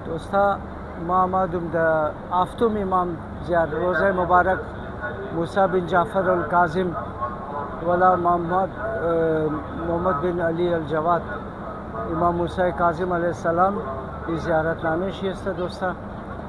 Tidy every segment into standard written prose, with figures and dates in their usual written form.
دوستا ما آمدم در هفتم امام زیارت روزه مبارک موسی بن جعفر الکاظم ولا محمد بن علی الجواد امام موسی کاظم علیه السلام این زیارت نامش است دوستا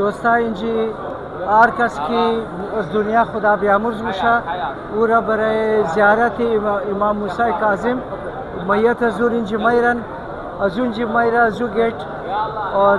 دوستا اینجی هر کس که از دنیا خدا بیامرز باشه او را برای زیارت امام موسی کاظم میت از اینجی میرن از اونجی میره از او گیت اور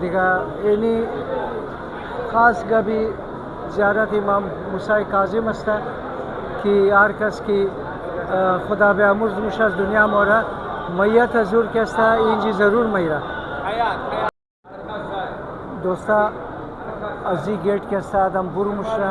دیگه اینی خاص گبی زیارت امام موسی کاظم است که هر کس که خدا بیامرز باشه از دنیا موره میت از او که است اینجی ضرور میره دوستا از این گیت که است آدم برموشه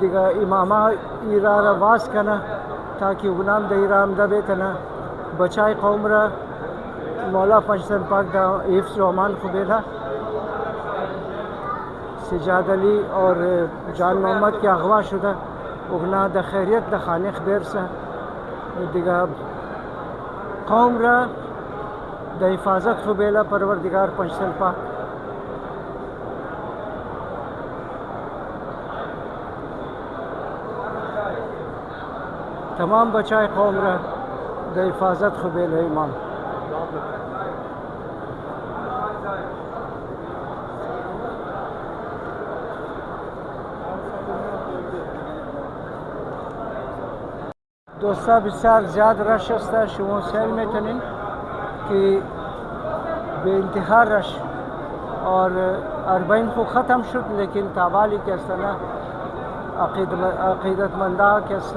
دیگه اماما ایرا را واس کنه تاکه غلام د ایران د بیتنه بچای قوم را مولا پنجتن پاک دا حفظ و امان خوبیلا سجاد علی اور جان محمد کی اغوا شده اغنا د خیریت د خانق بیرسه دیگه قوم را د حفاظت خوبیلا پروردگار پنجتن پاک تمام بچای قوم را د حفاظت خوبیل امام دوستا بسیار زیاد رش است شما سیل میتونین که به انتها رش اور 40 خو ختم شد لیکن تابالی که است نه عقیدتمندا که است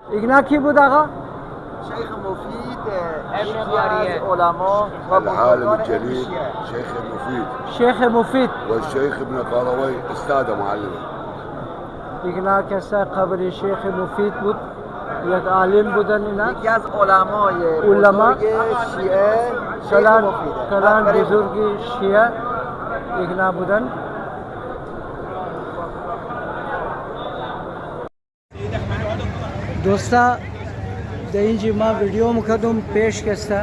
إجنا كي بوداغا شيخ مفيد علماء العالم الجليل شيخ مفيد شيخ مفيد والشيخ ابن قروي استاذ معلم إجنا كسا قبر شيخ مفيد بود یک عالم بودن اینا یکی از علمای شیعه کلان بزرگ شیعه إجنا بودن دوستا د اینجی ما ویڈیو مقدم پیش کستا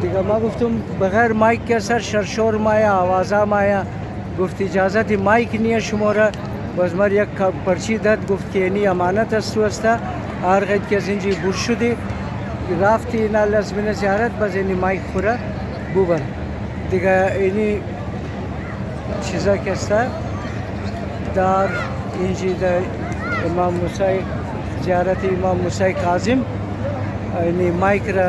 دیگه ما گفتم بغیر مایک که سر شرشور مایا آوازا مایا گفت اجازت مایک نیه شما را باز مر یک پرچی داد گفت که اینی امانت است تو است هر قید که از اینجی بور شدی رفتی اینا لازمین زیارت باز اینی مایک خورا بوبر دیگه اینی چیزا که است در اینجی در امام موسی زیارت امام موسی کاظم اینی مایک را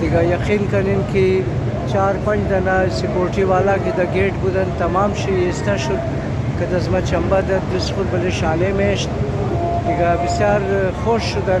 دیگه یقین کنین که 4-5 دنا سکیورٹی والا کی دا گیٹ بودن تمام شی استا شد که دزما چنبه در دست خود بله شاله میشت دیگه بسیار خوش شدن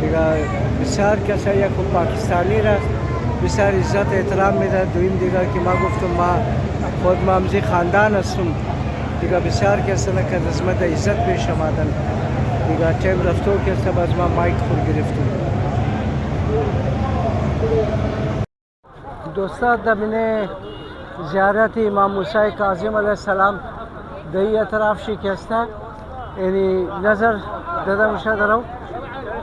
دیگه بسیار کسایی که پاکستانی را بسیار عزت احترام میده. دویم دیگه که ما گفتم ما خود مامزی خاندان هستم دیگه بسیار کسایی که از من عزت پیش آمدن دیگه تیم رفتو که باز ما مایک خور گرفتم. دوستا دمینه زیارت امام موسی کاظم علیه السلام دی اطراف شکسته یعنی نظر دادم شده رو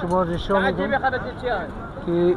شما نشون میدم که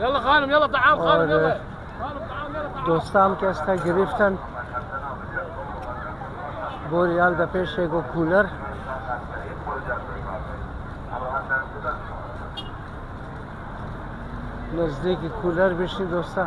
يلا خانم يلا طعام خانم يلا دوستام که است گرفتن بوریال د پیش گو کولر نزدیک کولر بشین دوستا.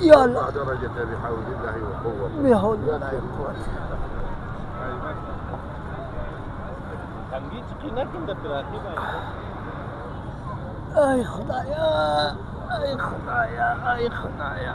يلا درجة بحول الله وقوته بحول الله وقوته ای خدایا ای خدایا ای خدایا.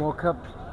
موكب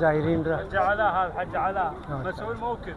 زائرين را حج علاء هذا حج علاء مسؤول موكب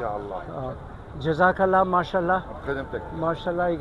شاء الله. جزاك الله ما شاء الله خدمتك ما شاء الله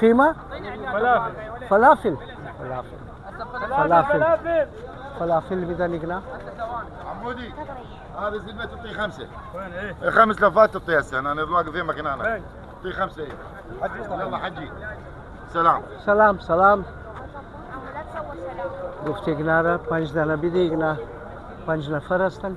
قيمة فلافل فلافل فلافل فلافل بدن هنا. عمودي هذه زلمه تعطي 5 وين ايه 5 لفات تعطي هسه انا واقف في مكاننا وين تعطي 5 يلا حجي سلام سلام سلام گفته گناره 5 دانه بیده گنا 5 نفر هستن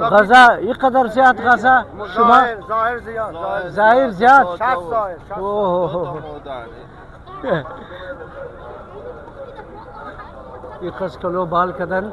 غذا يقدر زياد غذا شما ظاهر زياد ظاهر زياد شاف ظاهر اوه يقص كيلو بال كدن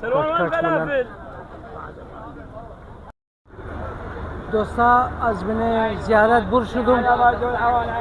سلوان وين فلافل دوستا از من زیارت بر شدم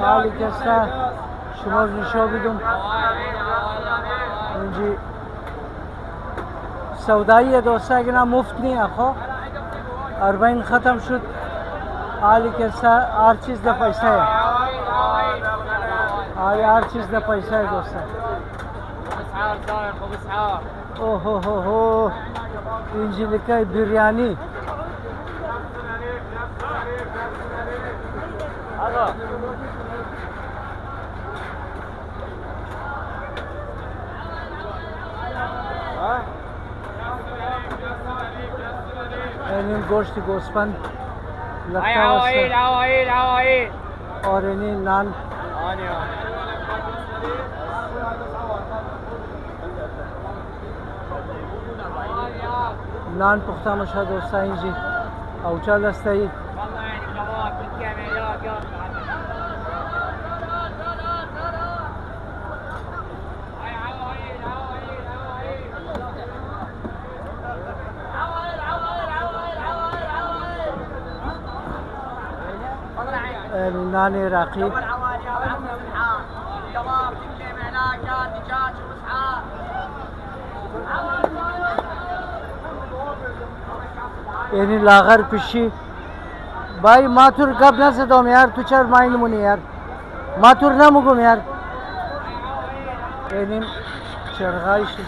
حالی کستا شما نشون بدم اینجی سودایی دوستا که مفت نی آخو 40 ختم شد حالی کستا هر چیز ده پیسه ہے هر چیز ده پیسه ہے دوستا. اسعار صاير خذ اسعار اوه اینجی لکای بریانی هذا اینیم گوشت گوسفند هاي لگتا عوايد ہے عوايد عوايد اور اینی نان نان پخته میشه دوستا اینجی اوچال هستی والله يعني كباب بالكاميرات هاي عوايد عوايد عوايد نان عراقی كباب بالكاميرات دجاج واسعار یعنی لاغر پیشی بای ماتور کب نزدم یار تو چرا مایل مونی یار ماتور نموگم یار یعنی چرغایشی